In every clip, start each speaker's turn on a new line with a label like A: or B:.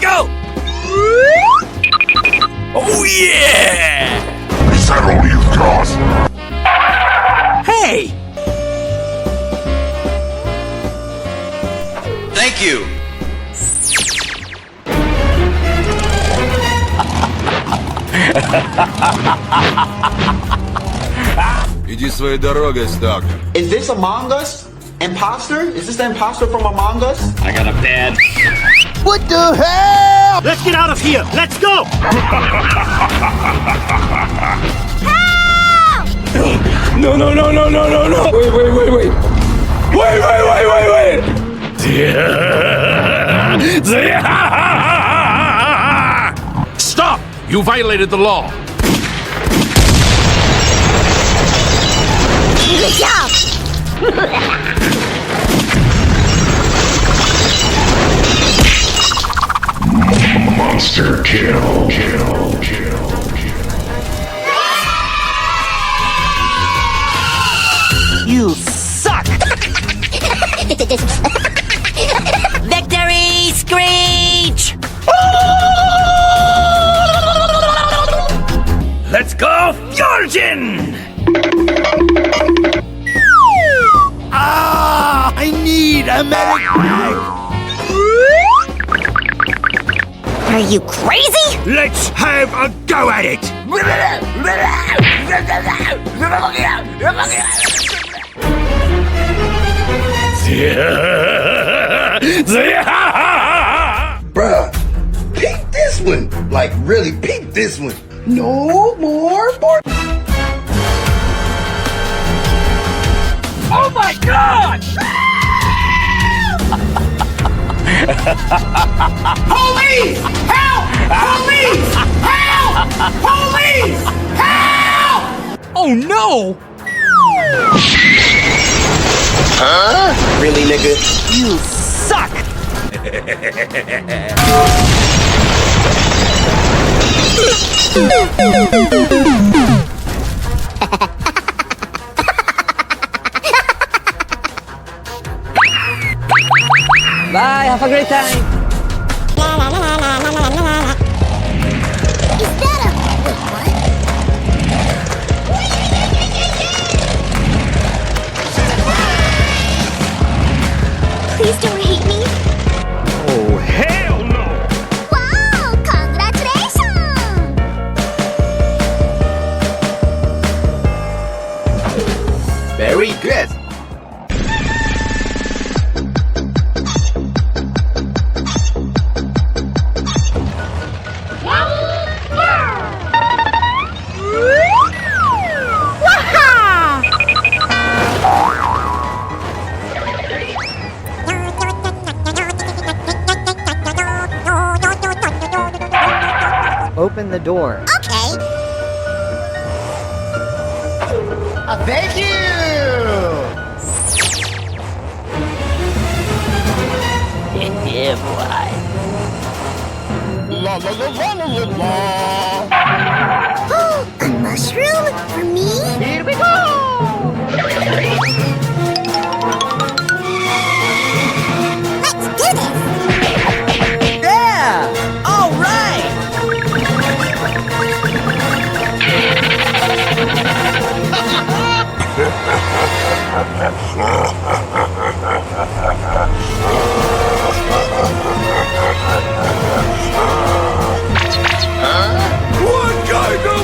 A: go! Oh, yeah!
B: Is that all you've got?
A: Hey!
C: Thank you.
D: Иди своей дорогой, Сталкер.
E: Is this Among Us? Imposter? Is this the imposter from Among Us?
C: I got a bad.
F: What the hell?
A: Let's get out of here! Let's go! No, no, no, no, no, no, no! Wait, wait, wait, wait! Wait, wait, wait, wait, wait!
G: Stop! You violated the law.
H: Good job!
B: Monster kill.
A: You suck!
H: Victory screech!
A: Let's go, Fjorgen!
F: Ah, I need a medic bag.
H: Are you crazy?
A: Let's have a go at it!
F: Bruh, peep this one. Like, really peep this one. No more for.
A: Oh my god! Police! Help! Police! Help! Police! Help! Oh no!
F: Huh? Really, nigga?
A: You suck!
I: Bye, have a great time.
H: Is that a... Wait, what? Please don't hate me.
A: Oh hell no!
H: Wow, congratulations!
F: Very good.
I: Open the door.
H: Okay.
F: Thank you.
I: Yeah, boy.
F: La la la la la la la.
H: Oh, a mushroom for me?
F: Here we go.
H: Let's do this.
I: Yeah! All right!
A: One guy go!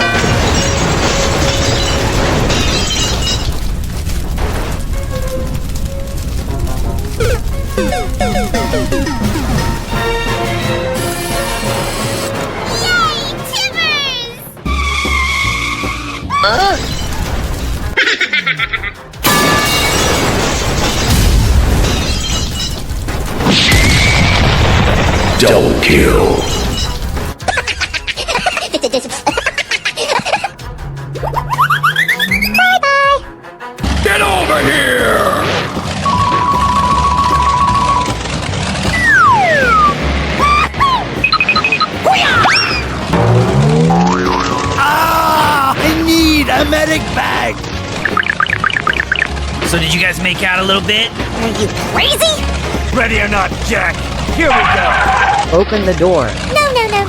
H: Yay, Timbers!
B: Double kill.
H: Bye-bye!
A: Get over here!
F: Ah, I need a medic bag.
A: So did you guys make out a little bit?
H: Are you crazy?
A: Ready or not, Jack?
I: Here we go. Open the door.
H: No, no, no.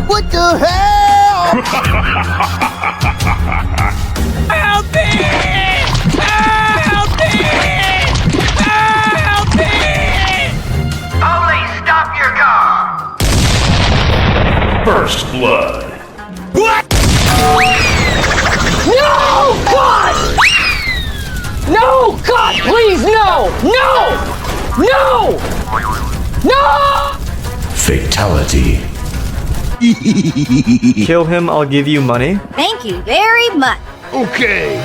F: What the hell?
I: Help me! Help me! Help me!
C: Police, stop your car!
B: First blood.
I: What? No! God! No! God, please, no! No! No! No!
B: Fatality.
J: Kill him, I'll give you money.
H: Thank you very much.
B: Okay.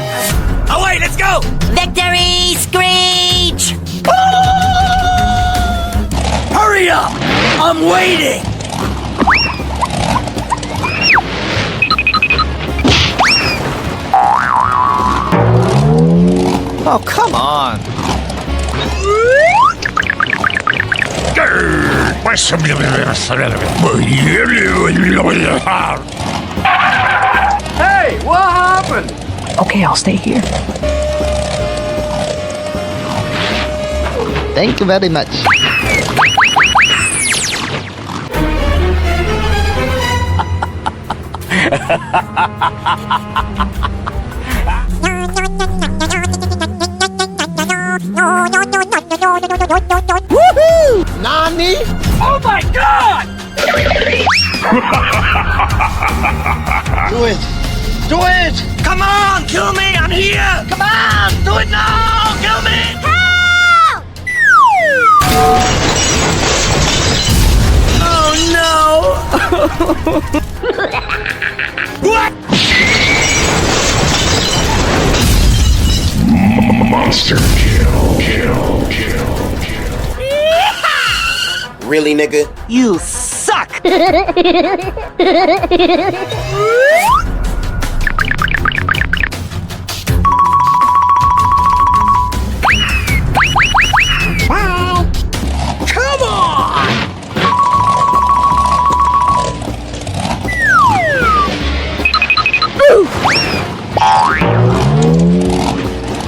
I: Oh, wait, let's go!
H: Victory screech!
I: Hurry up! I'm waiting! Oh, come on!
A: Hey, what happened?
I: Okay, I'll stay here.
F: Thank you very much. Woohoo! Nani?
I: Oh my God!
F: Do it! Do it!
I: Come on, kill me! I'm here! Come on, do it now! Kill me!
H: Help!
I: Oh no! What?
B: Monster kill. Kill.
E: Really, nigga?
I: You suck! Come on!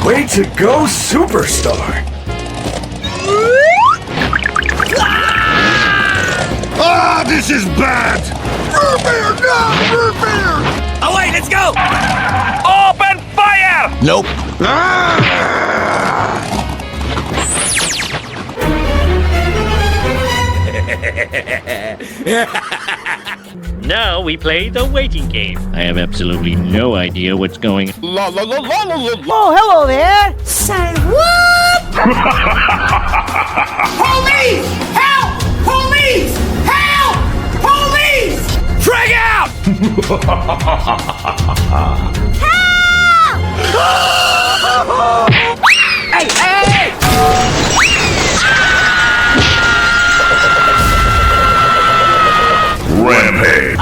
A: Way to go, superstar!
B: Ah, this is bad. Root beer, no, root beer.
I: Oh wait, let's go! Open fire!
B: Nope.
K: Now we play the waiting game. I have absolutely no idea what's going on.
I: Oh, hello there!
H: Say what?
I: Police! Help! Police! Help! Police! Frag out! Hey, hey!
B: Rampage.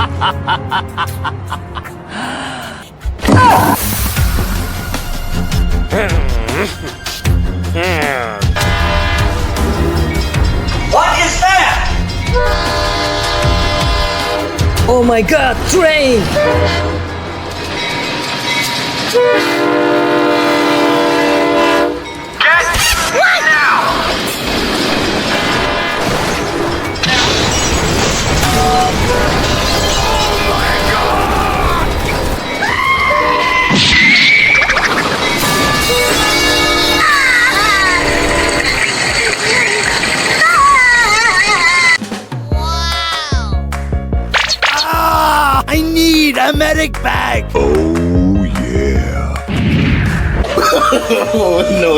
C: What is that?
I: Oh my God, train!
C: Get now!
I: I need a medic bag!
B: Oh yeah.
F: Oh, no.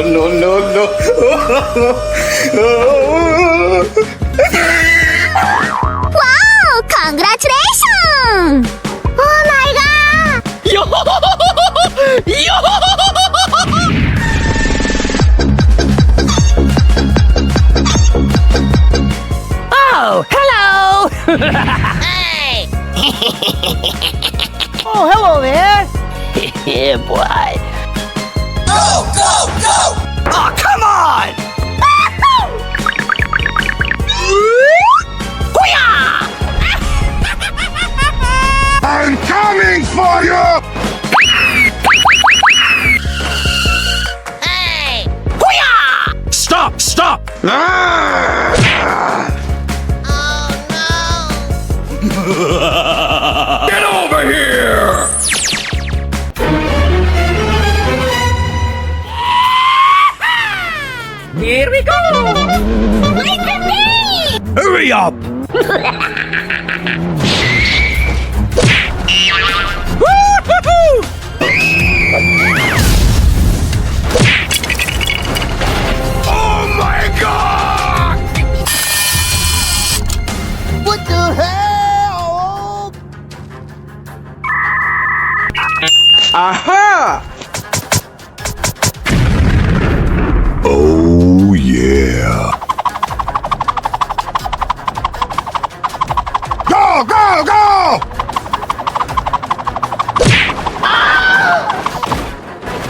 H: Wow! Congratulations! Oh my God!
I: Yo! Yo! Oh, hello!
H: Hey!
I: Oh, hello there! Yeah, boy.
C: Go!
I: Oh, come on!
A: Get over here!
I: Here we go!
B: Hurry up!
A: Oh my god!
F: What the hell?
E: Aha!
B: Oh, yeah. Go, go, go!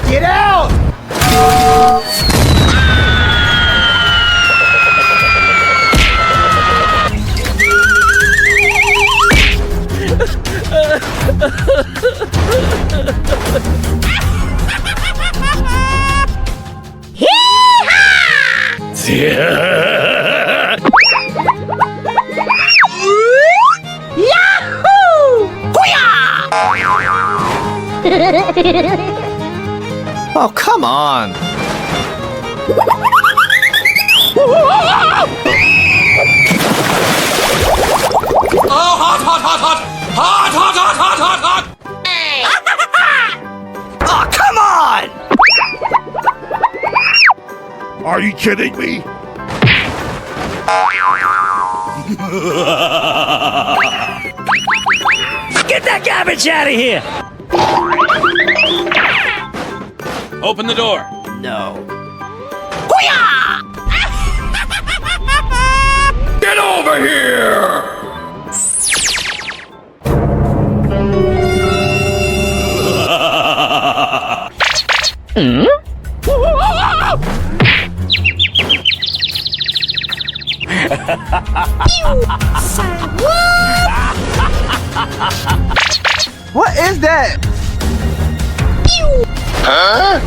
E: Get out!
J: Oh, come on.
I: Oh, come on!
B: Are you kidding me?
K: Get that garbage out of here!
G: Open the door.
I: No.
A: Get over here!
E: What is that?
F: Huh?